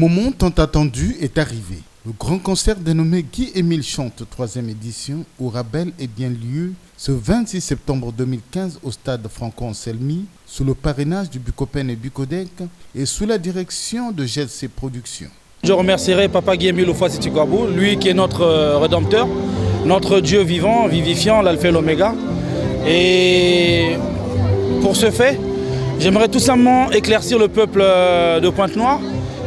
moment tant attendu est arrivé. Le grand concert dénommé Guy-Émile Chante, 3e édition, au Rabel, est bien lieu ce 26 septembre 2015 au stade Franco-Anselmi, sous le parrainage du Bucopen et Bucodec et sous la direction de GLC Productions. Je remercierai Papa Guy-Émile Oufouassi-Tikwabou, lui qui est notre rédempteur, notre Dieu vivant, vivifiant, l'alpha et l'oméga. Et pour ce fait, j'aimerais tout simplement éclaircir le peuple de Pointe-Noire,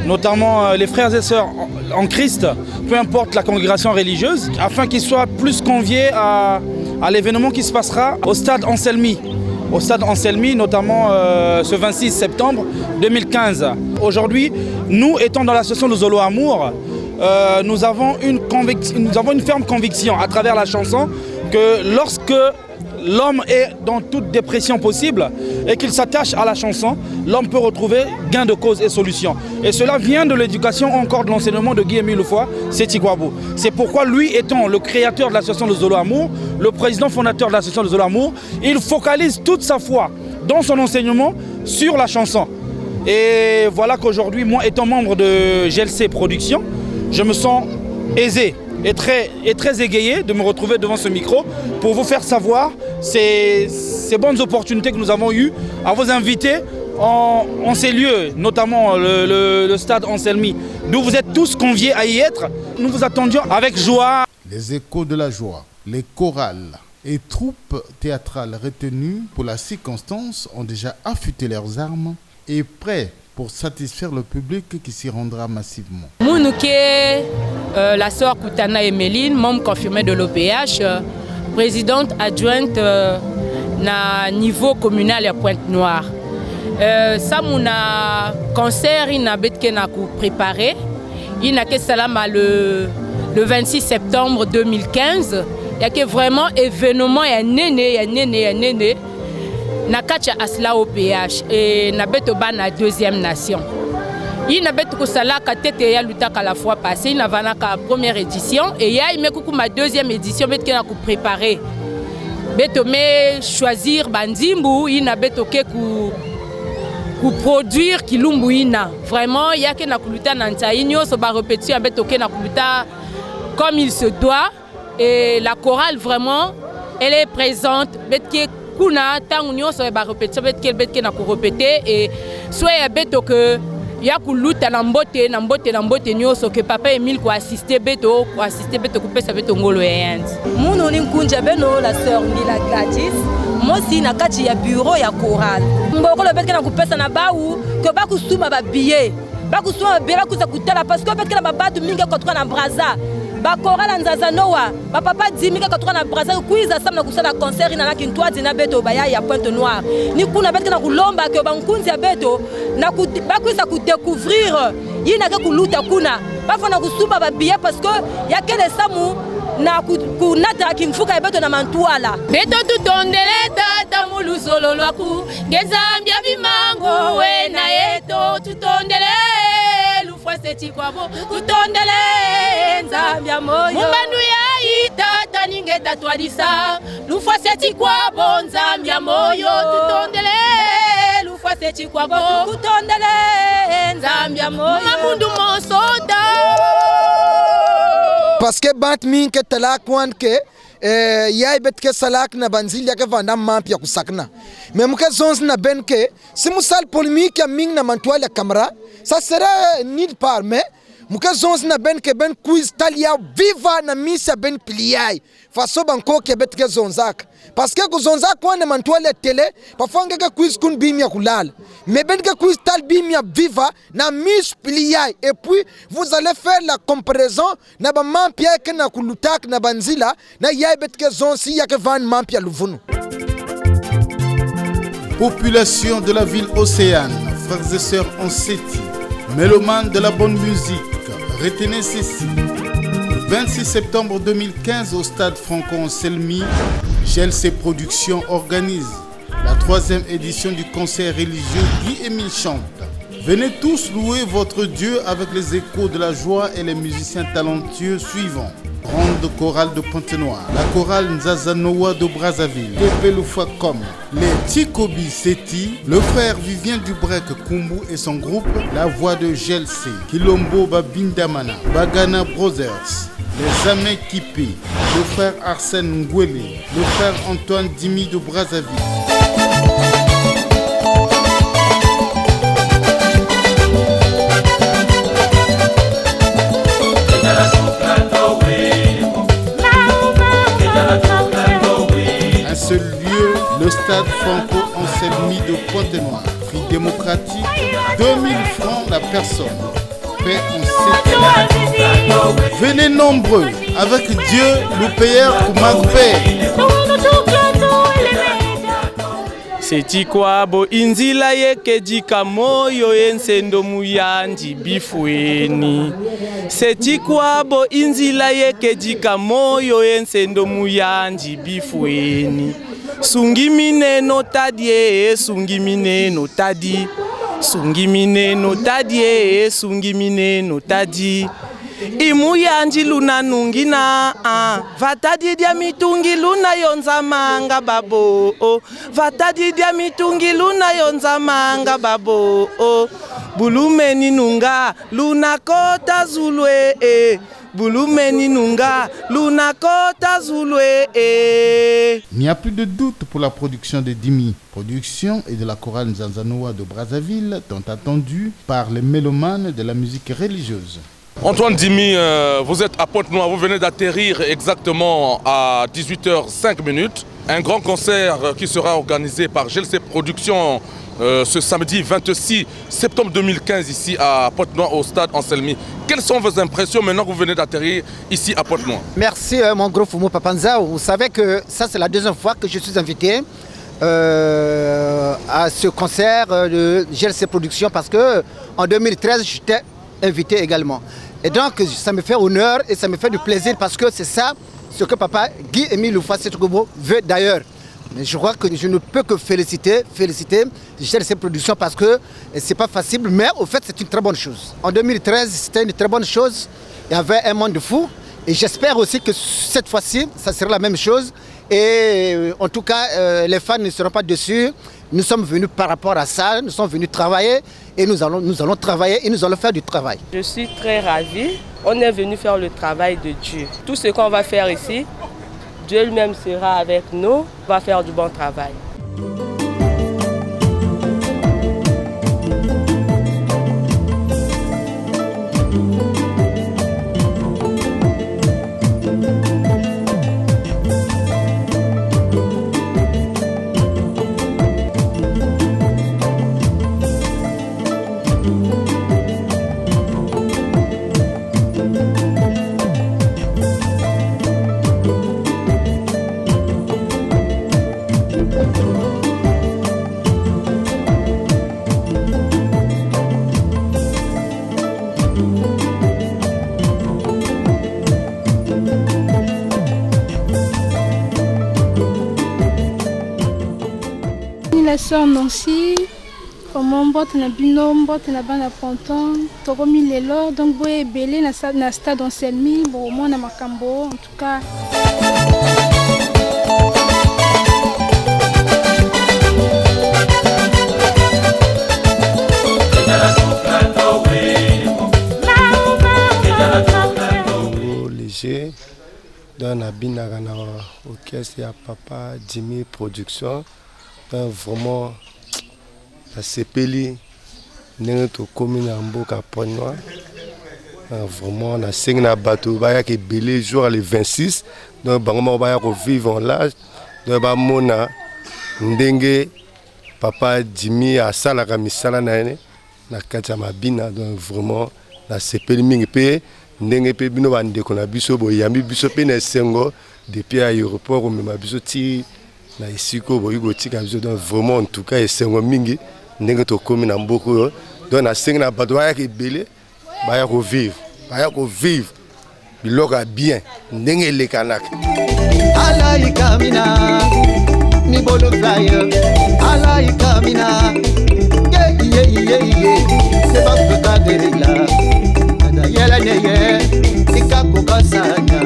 notamment les frères et sœurs en Christ, peu importe la congrégation religieuse, afin qu'ils soient plus conviés à l'événement qui se passera au stade Anselmi. Au stade Anselmi, notamment ce 26 septembre 2015. Aujourd'hui, nous étant dans l'association de Zolo Amour, nous avons une ferme conviction à travers la chanson que lorsque l'homme est dans toute dépression possible et qu'il s'attache à la chanson, l'homme peut retrouver gain de cause et solution. Et cela vient de l'éducation, encore de l'enseignement de Guy-Émile Oufouassi-Tikwabou. C'est pourquoi lui étant le créateur de l'association de Zolo Amour, le président fondateur de l'association de Zolo Amour, il focalise toute sa foi dans son enseignement sur la chanson. Et voilà qu'aujourd'hui, moi étant membre de GLC Productions, je me sens aisé et très égayé de me retrouver devant ce micro pour vous faire savoir ces bonnes opportunités que nous avons eues à vous inviter en ces lieux, notamment le stade Anselmi, d'où vous êtes tous conviés à y être. Nous vous attendions avec joie. Les échos de la joie, les chorales et troupes théâtrales retenues pour la circonstance ont déjà affûté leurs armes et prêts pour satisfaire le public qui s'y rendra massivement. Mounouké, la sœur Koutana Emeline, membre confirmé de l'OPH, présidente adjointe na niveau communal à Pointe-Noire. Ça mouna concert il n'a betke na préparé, il n'a que salama le 26 septembre 2015. Il y a que vraiment événement ya néné. Nakacha asla OPH et nabeto ba na deuxième nation. Il nabeto ko sala ka tete ya lutaka la fois passée, il navana ka première édition et ya imeku ma deuxième édition bet na ko préparer. Beto me choisir bandimbu, il nabeto ke ku produire kilumbu ina. Vraiment il y a que na kuluta na ntainyo so ba répétition beto ke na kuluta comme il se doit et la chorale vraiment elle est présente bet ke kuna tangu nyonso ba répétition bet na ko répéter et soit beto que ya kuluta na mbote nyonso que papa Emile ko assister beto ko pesa beto ngolo yend muno ni nkunja beno la sœur Ngila Gladys mosi na kati ya bureau ya chorale mboko le bet na ko pesa na baou que ba kusuma ba billet ba kusuma ba kusa kutala parce que bet na ba batu mingi ko na braza ba chorale nzaza noa ba papa dimika ko na braza kuiza samna kusala concert na kintoa dina beto baya ya Pointe-Noire ni kuna bet na kulomba ke ba nkunzi ya beto na ba kuiza ku découvrir yina ke kuluta kuna ba fona kusuma ba billet parce que ya kele samu na kunata kimfuka beto na mantuala beto tutondele tata mulu solo lwaku ngezambia bimango we na yeto tutondele Oufouassi-Tikwabou tutondele nzambia moyo mumbandu ya itata ninge tatwadisa Oufouassi-Tikwabou nzambia moyo tutondele Oufouassi-Tikwabou tutondele nzambia moyo mamundu mosota parce que bat min ke talak wan ke yai bet ke salak na banzil ya ke vanda mampia kusakna mais muke zons na ben ke si musal polémique ya ming na mantoile camera ça serait nulle part mais muke zons na ben ke ben quiz talia viva na misa ben pliai faso banko ke bet ke zonzak parce que ku zonzak wan na mantoile télé parfois ke quiz kun bimia kulala mais ben que quiz tal bimia viva na mis pliai et puis vous allez faire la comparaison na ba mampia ke na kulutak na banzila na yai bet ke zonsi ya ke van mampia luvunu. Population de la ville Océane, frères et sœurs en Séti, mélomanes de la bonne musique, retenez ceci. Le 26 septembre 2015 au stade Franco-Anselmi, GLC Productions organise la 3e édition du concert religieux Guy-Émile Chante. Venez tous louer votre Dieu avec les échos de la joie et les musiciens talentueux suivants. Grande chorale de Pointe-Noire, la chorale Nzazanoa de Brazzaville, Tepeloufa comme les Tikobi Seti, le frère Vivien Dubrec Kumbu et son groupe, la voix de Gelsé, Kilombo Babindamana, Bagana Brothers, les Amé Kipé, le frère Arsène Ngwele, le frère Antoine Dimi de Brazzaville. À ce lieu, le stade Franco-Anselmi de Pointe-Noire, prix démocratique, 2000 francs la personne. Paix en 7. Venez nombreux, avec Dieu, le payeur pour Magpé. Seti kwabo inzila yekedika moyo ensendo muyanji bifueni. Seti kwabo inzila yekedika moyo ensendo muyanji bifueni. Sungi mineno tadie, sungi mineno tadi. Sungi mineno tadie, sungi mineno tadi. Imuyanji luna nungina vatadi dia mitungi luna yonza manga babo vatadi dia mitungi luna yonza manga babo bulumeni nunga luna kota zulwe bulumeni nunga luna kota zulwe Il n'y a plus de doute pour la production de Dimi. Production et de la chorale Nzazanoa de Brazzaville, tant attendue par les mélomanes de la musique religieuse. Antoine Dimi, vous êtes à Pointe-Noire, vous venez d'atterrir exactement à 18h05. Un grand concert qui sera organisé par GLC Productions ce samedi 26 septembre 2015 ici à Pointe-Noire au stade Anselmi. Quelles sont vos impressions maintenant que vous venez d'atterrir ici à Pointe-Noire? Merci mon gros Fumo Papanza. Vous savez que ça c'est la deuxième fois que je suis invité à ce concert de GLC Productions parce qu'en 2013 j'étais invité également. Et donc ça me fait honneur et ça me fait du plaisir parce que c'est ça ce que papa Guy-Émile Louffa-Setoukobo veut d'ailleurs. Mais je crois que je ne peux que féliciter GLC Productions parce que c'est pas facile, mais au fait c'est une très bonne chose. En 2013 c'était une très bonne chose, il y avait un monde fou et j'espère aussi que cette fois-ci ça sera la même chose et en tout cas les fans ne seront pas déçus. Nous sommes venus par rapport à ça, nous sommes venus travailler et nous allons travailler et nous allons faire du travail. Je suis très ravie. On est venu faire le travail de Dieu. Tout ce qu'on va faire ici, Dieu lui-même sera avec nous, on va faire du bon travail. La sœur Nancy, comment botte na bino, botte na bana ponton, tokomi lelo, donc boye belé na stade Anselmi, bon moi na makambo en tout cas. Léger, dans la binara na orchestre ya papa Dimi Production. Vraiment la sepeli ndenge tokomi na mboka Pointe-Noire vraiment na sengi na bato baya ke belé jour le 26 donc bango baya ko vivre en l'âge donc ba mona ndenge papa Dimi asalaka misala na ene na kati ya mabina donc vraiment la sepeli mingi pe ndenge pe bino bandeko na biso boyambi biso pe na sengo depuis aéroport omema biso ti na isiko boyiko tika biso donc vraiment en tout cas esengo mingi ndenge tokomi na mboko donc na sengi na bato baya ke belé baya ko vivre biloko bien ndenge elekanaka ala ikamina ni bolo flyer ala ikamina ye se ba feka de regla na yela neye ikako kasanya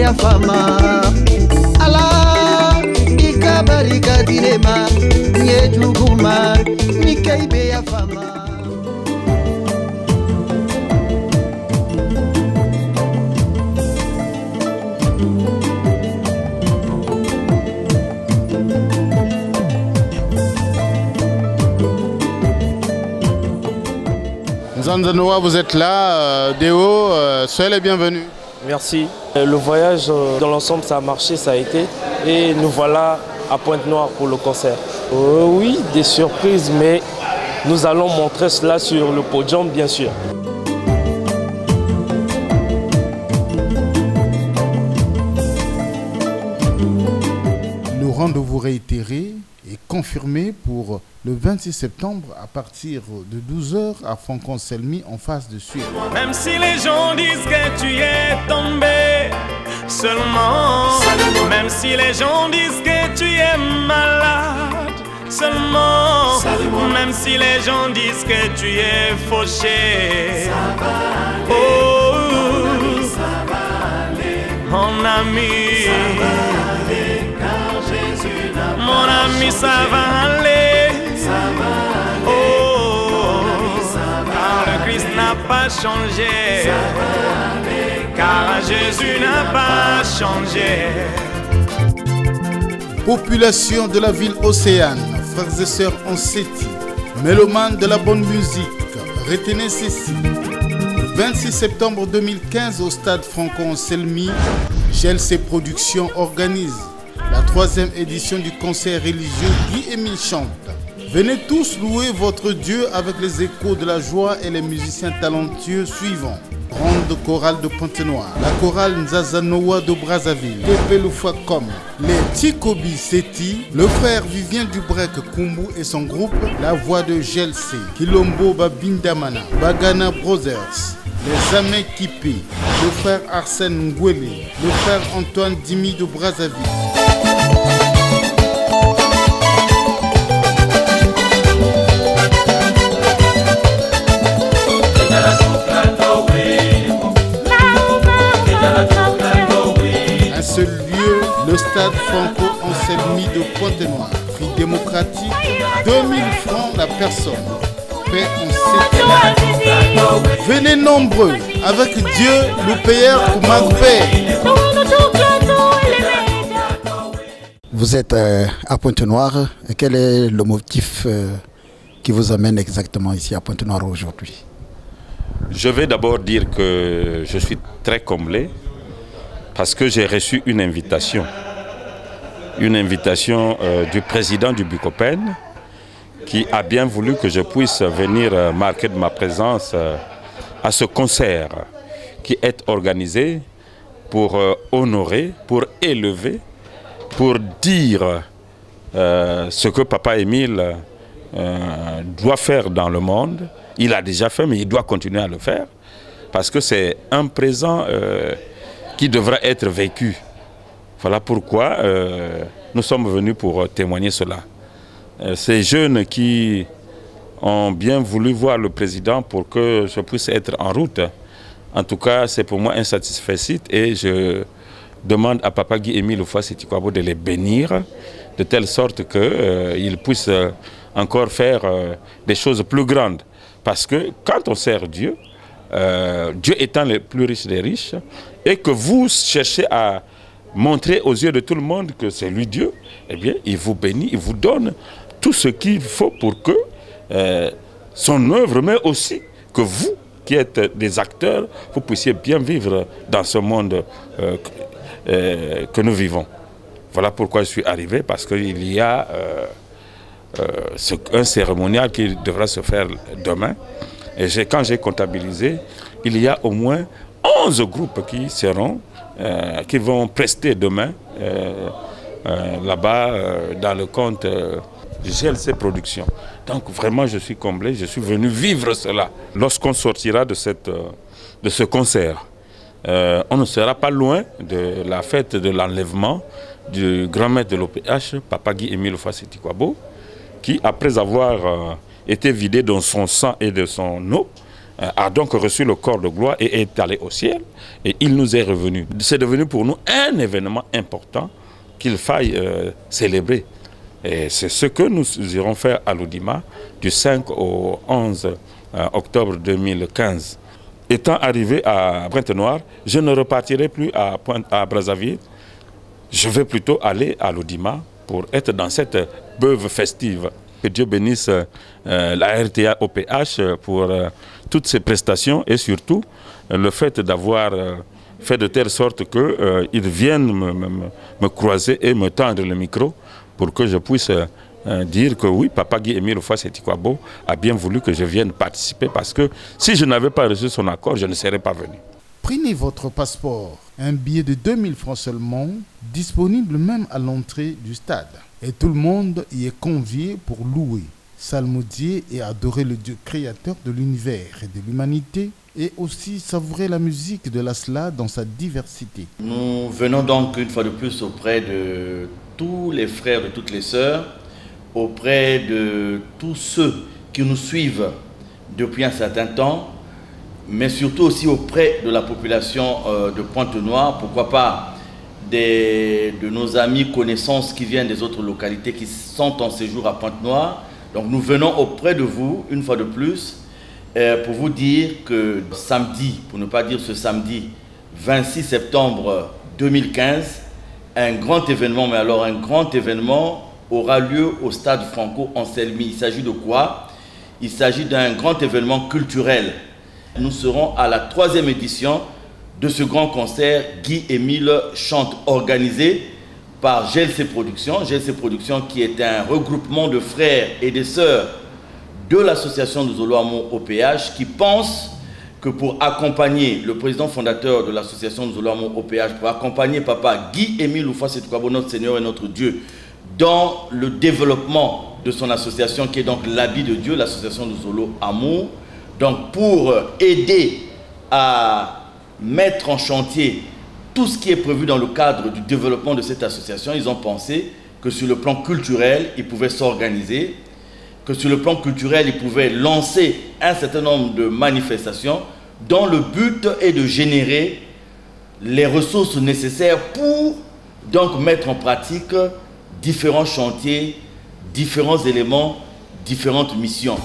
ya fama ala ikabarika dilema nyejuguma nikaibe ya fama. Nzanzanoa, vous êtes là, Déo, soyez les bienvenus. Merci. Le voyage dans l'ensemble, ça a marché, ça a été. Et nous voilà à Pointe-Noire pour le concert. Oui, des surprises, mais nous allons montrer cela sur le podium, bien sûr. Le rendez-vous réitéré est confirmé pour le 26 septembre à partir de 12h à Foncon-Selmy en face de Suède. Même si les gens disent que tu es tombé seulement, même si les gens disent que tu es malade seulement, même si les gens disent que tu es fauché, oh, mon ami, mon ami, ça va aller. Oh, car le Christ n'a pas changé, car Jésus n'a pas changé. Population de la ville Océane, frères et sœurs en Séti, mélomanes de la bonne musique, retenez ceci. Le 26 septembre 2015 au stade Foncon-Selmy, GLC Productions organise la 3e édition du concert religieux Guy-Émile chante. Venez tous louer votre Dieu avec les échos de la joie et les musiciens talentueux suivants. Grande chorale de Pointe-Noire, la chorale Nzazanoa de Brazzaville, Tepe Lufakom, les Tikobi Seti, le frère Vivien Dubrec Kumbu et son groupe, la voix de GLC, Kilombo Babindamana, Bagana Brothers, les Amé Kipé, le frère Arsène Ngwele, le frère Antoine Dimi de Brazzaville. Un seul lieu, le stade Franco-Anselmi de Pointe-Noire. Prix démocratique, 2000 francs la personne. Paix en 7 ans. Venez nombreux, avec Dieu, le payeur pour Magpé. Vous êtes à Pointe-Noire. Quel est le motif qui vous amène exactement ici à Pointe-Noire aujourd'hui? Je vais d'abord dire que je suis très comblé parce que j'ai reçu une invitation du président du Bucopen qui a bien voulu que je puisse venir marquer de ma présence à ce concert qui est organisé pour honorer, pour élever, pour dire ce que Papa Émile doit faire dans le monde. Il a déjà fait, mais il doit continuer à le faire parce que c'est un présent qui devra être vécu. Voilà pourquoi nous sommes venus pour témoigner cela. Ces jeunes qui ont bien voulu voir le président pour que je puisse être en route, en tout cas, c'est pour moi un satisfait et je demande à Papa Guy-Émile Houphouët-Siti-Quabo de les bénir de telle sorte qu'ils puissent encore faire des choses plus grandes. Parce que quand on sert Dieu, Dieu étant le plus riche des riches, et que vous cherchez à montrer aux yeux de tout le monde que c'est lui Dieu, eh bien, il vous bénit, il vous donne tout ce qu'il faut pour que son œuvre, mais aussi que vous, qui êtes des acteurs, vous puissiez bien vivre dans ce monde que nous vivons. Voilà pourquoi je suis arrivé, parce qu'il y a un cérémonial qui devra se faire demain. Et quand j'ai comptabilisé, il y a au moins 11 groupes qui vont prester demain là-bas dans le compte GLC Productions. Donc vraiment je suis comblé, je suis venu vivre cela. Lorsqu'on sortira de ce concert, on ne sera pas loin de la fête de l'enlèvement du grand maître de l'OPH, Papa Guy-Émile Houphouët-Siti-Quabo, qui, après avoir été vidé de son sang et de son eau, a donc reçu le corps de gloire et est allé au ciel. Et il nous est revenu. C'est devenu pour nous un événement important qu'il faille célébrer. Et c'est ce que nous irons faire à l'Oudima du 5 au 11 octobre 2015. Étant arrivé à Pointe-Noire, je ne repartirai plus à Brazzaville. Je vais plutôt aller à l'Oudima pour être dans cette beuve festive. Que Dieu bénisse la RTA OPH pour toutes ces prestations et surtout le fait d'avoir fait de telle sorte qu'ils viennent me croiser et me tendre le micro pour que je puisse dire que oui, Papa Guy-Émile Houphouët-Boigny a bien voulu que je vienne participer parce que si je n'avais pas reçu son accord, je ne serais pas venu. Prenez votre passeport, un billet de 2000 francs seulement, disponible même à l'entrée du stade. Et tout le monde y est convié pour louer, psalmodier et adorer le Dieu créateur de l'univers et de l'humanité, et aussi savourer la musique de l'Asla dans sa diversité. Nous venons donc une fois de plus auprès de tous les frères, de toutes les sœurs, auprès de tous ceux qui nous suivent depuis un certain temps, mais surtout aussi auprès de la population de Pointe-Noire, pourquoi pas de nos amis, connaissances qui viennent des autres localités qui sont en séjour à Pointe-Noire. Donc nous venons auprès de vous, une fois de plus, pour vous dire que samedi, pour ne pas dire ce samedi, 26 septembre 2015, un grand événement, mais alors un grand événement aura lieu au stade Franco-Anselmi. Il s'agit de quoi? Il s'agit d'un grand événement culturel. Nous serons à la 3e édition de ce grand concert Guy-Émile chante, organisé par GLC Productions. GLC Productions qui est un regroupement de frères et de sœurs de l'association de Zolo Amour OPH qui pense que pour accompagner le président fondateur de l'association de Zolo Amour OPH, pour accompagner Papa Guy-Émile Houphouët-Boigny, notre Seigneur et notre Dieu, dans le développement de son association qui est donc l'habit de Dieu, l'association de Zolo Amour. Donc pour aider à mettre en chantier tout ce qui est prévu dans le cadre du développement de cette association, ils ont pensé que sur le plan culturel, ils pouvaient s'organiser, que sur le plan culturel, ils pouvaient lancer un certain nombre de manifestations dont le but est de générer les ressources nécessaires pour donc mettre en pratique différents chantiers, différents éléments, différentes missions.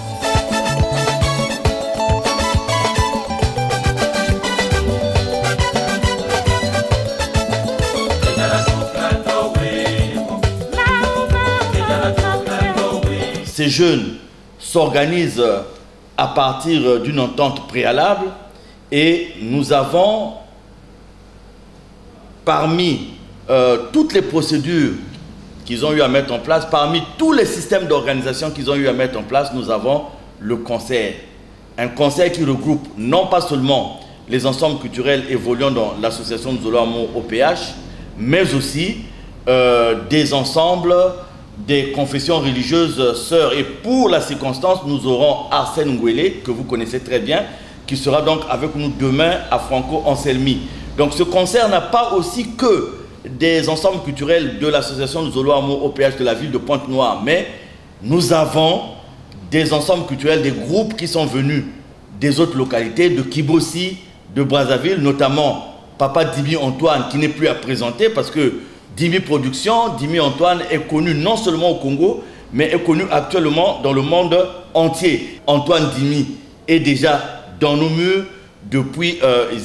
Ces jeunes s'organisent à partir d'une entente préalable et nous avons, parmi toutes les procédures qu'ils ont eu à mettre en place, parmi tous les systèmes d'organisation qu'ils ont eu à mettre en place, nous avons le concert. Un concert qui regroupe non pas seulement les ensembles culturels évoluant dans l'association de Zolo Amour OPH, mais aussi des ensembles, des confessions religieuses sœurs. Et pour la circonstance, nous aurons Arsène Ngouélé, que vous connaissez très bien, qui sera donc avec nous demain à Franco-Anselmi. Donc ce concert n'a pas aussi que des ensembles culturels de l'association de Zolo Amour OPH de la ville de Pointe-Noire, mais nous avons des ensembles culturels, des groupes qui sont venus des autres localités, de Kibossi, de Brazzaville, notamment Papa Dimi Antoine, qui n'est plus à présenter parce que Dimi Productions, Dimi Antoine est connu non seulement au Congo, mais est connu actuellement dans le monde entier. Antoine Dimi est déjà dans nos murs depuis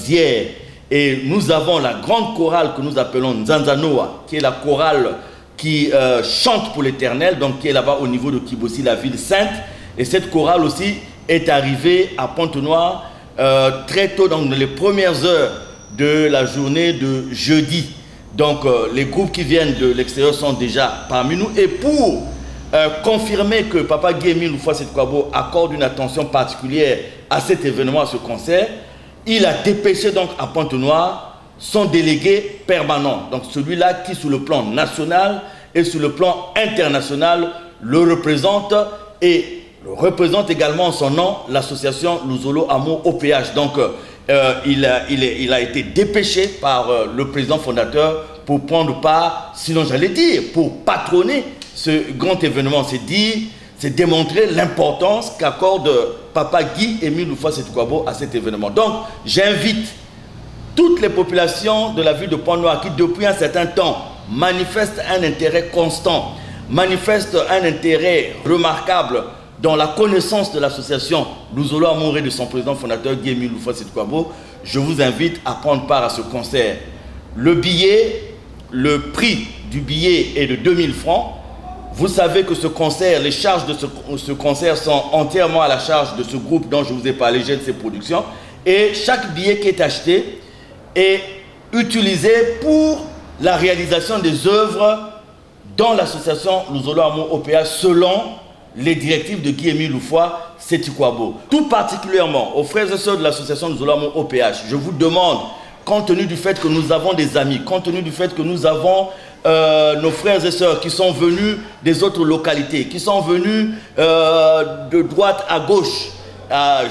hier. Et nous avons la grande chorale que nous appelons Nzanzanoa, qui est la chorale qui chante pour l'Éternel, donc qui est là-bas au niveau de Kibossi, la ville sainte. Et cette chorale aussi est arrivée à Pointe-Noire très tôt, dans les premières heures de la journée de jeudi. Donc les groupes qui viennent de l'extérieur sont déjà parmi nous. Et pour confirmer que Papa Guy-Émile Houphouët-Boigny accorde une attention particulière à cet événement, à ce concert, il a dépêché donc à Pointe-Noire son délégué permanent. Donc celui-là qui sur le plan national et sur le plan international le représente et représente également en son nom l'association Zolo Amour OPH. Donc il a été dépêché par le président fondateur pour prendre part, sinon j'allais dire, pour patronner ce grand événement. C'est dire, c'est démontrer l'importance qu'accorde Papa Guy-Émile Loufouas-Sétikwabo à cet événement. Donc, j'invite toutes les populations de la ville de Pointe-Noire qui, depuis un certain temps, manifestent un intérêt constant, manifestent un intérêt remarquable dans la connaissance de l'association Luzolo Amouré de son président fondateur Guy-Émile Loufouas-Sétikwabo. Je vous invite à prendre part à ce concert. Le prix du billet est de 2000 francs. Vous savez que ce concert, les charges de ce concert sont entièrement à la charge de ce groupe dont je vous ai parlé, GLC Productions. Et chaque billet qui est acheté est utilisé pour la réalisation des œuvres dans l'association Luzolo Amour OPH selon les directives de Guy-Émile Loufouas-Sétikwabo. Tout particulièrement aux frères et sœurs de l'association Luzolo Amour OPH, je vous demande, compte tenu du fait que nous avons des amis, compte tenu du fait que nous avons nos frères et sœurs qui sont venus des autres localités, qui sont venus de droite à gauche.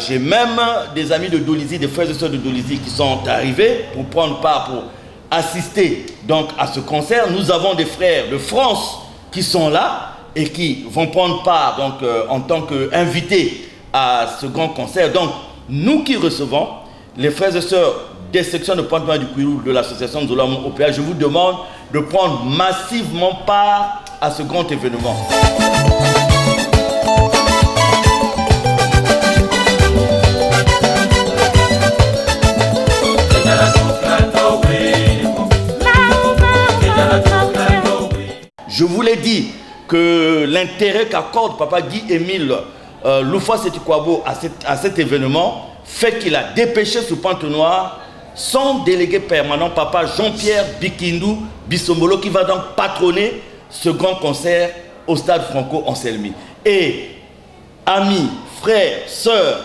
J'ai même des amis de Dolisie, des frères et sœurs de Dolisie qui sont arrivés pour prendre part, pour assister donc à ce concert. Nous avons des frères de France qui sont là et qui vont prendre part donc, en tant qu'invités à ce grand concert. Donc, nous qui recevons, les frères et sœurs des sections de Pointe-Noire du Kouirou de l'association Luzolo Amour OPH, je vous demande de prendre massivement part à ce grand événement. Je vous l'ai dit que l'intérêt qu'accorde Papa Guy-Émile Loufouas-Sétikwabo à cet événement fait qu'il a dépêché sur Pointe-Noire son délégué permanent, Papa Jean-Pierre Bikindou Bissombolo, qui va donc patronner ce grand concert au stade Franco-Anselmi. Et amis, frères, sœurs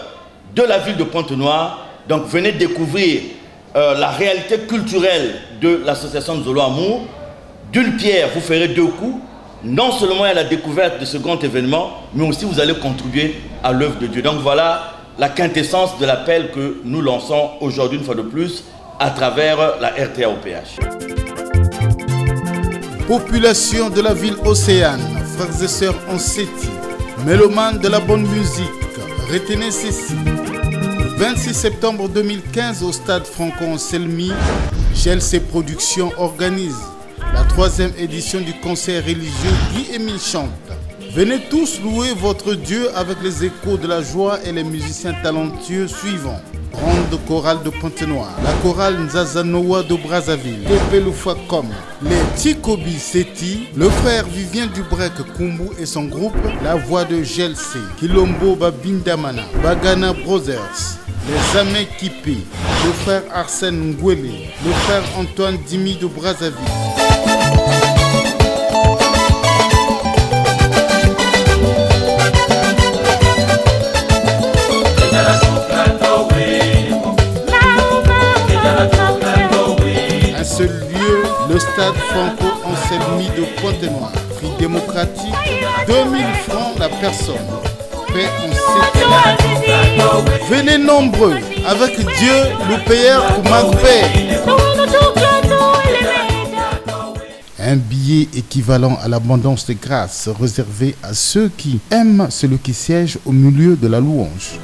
de la ville de Pointe-Noire, donc venez découvrir la réalité culturelle de l'association Luzolo Amour. D'une pierre, vous ferez deux coups. Non seulement à la découverte de ce grand événement, mais aussi vous allez contribuer à l'œuvre de Dieu. Donc voilà la quintessence de l'appel que nous lançons aujourd'hui une fois de plus à travers la RTA OPH. Population de la ville Océane, frères et sœurs en Séti, mélomanes de la bonne musique, retenez ceci. Le 26 septembre 2015 au stade Franco-Anselmi, GLC Productions organise la 3e édition du concert religieux Guy-Émile chante. Venez tous louer votre Dieu avec les échos de la joie et les musiciens talentueux suivants. Grande chorale de Pointe-Noire, la chorale Nzazanoa de Brazzaville, Tepeloufakom, les Tikobi Seti, le frère Vivien Dubrec Kumbu et son groupe, la voix de GLC, Kilombo Babindamana, Bagana Brothers, les Amé Kipé, le frère Arsène Ngwele, le frère Antoine Dimi de Brazzaville. Un seul lieu, le stade Franco-Anselmi de Pointe-Noire. Prix démocratique, 2000 francs la personne. Paix en sécurité. Venez nombreux, avec Dieu, le Père Koumagpé. Un billet équivalent à l'abondance de grâce réservé à ceux qui aiment celui qui siège au milieu de la louange.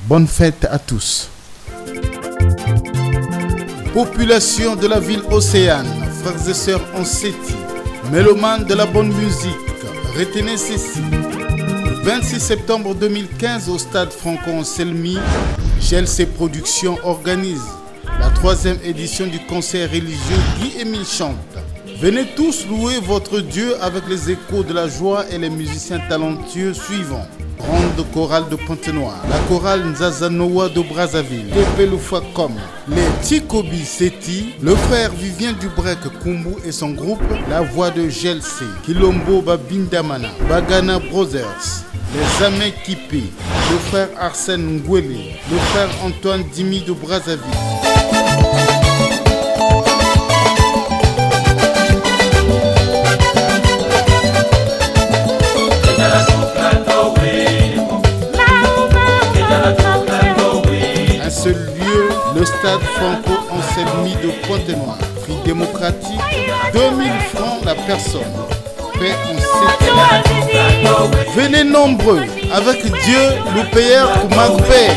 Bonne fête à tous. Population de la ville Océane, frères et sœurs Onseti, mélomanes de la bonne musique, retenez ceci. Le 26 septembre 2015 au stade Franco-Anselmi, GLC Productions organise la 3e édition du concert religieux Guy-Émile Chante. Venez tous louer votre Dieu avec les échos de la joie et les musiciens talentueux suivants. Grande chorale de Pointe-Noire, la chorale Nzazanoa de Brazzaville, Tepeloufa Kom, les Tikobi Seti, le frère Vivien Dubrec Kumbu et son groupe, la voix de GLC, Kilombo Babindamana, Bagana Brothers, les Amé Kipé, le frère Arsène Ngwele, le frère Antoine Dimi de Brazzaville. À ce lieu, le stade Franco-Anselmi de Pointe-Noire, prix démocratique, 2000 francs la personne. Paix en sécurité. Venez nombreux, avec Dieu, le payeur pour Magpé.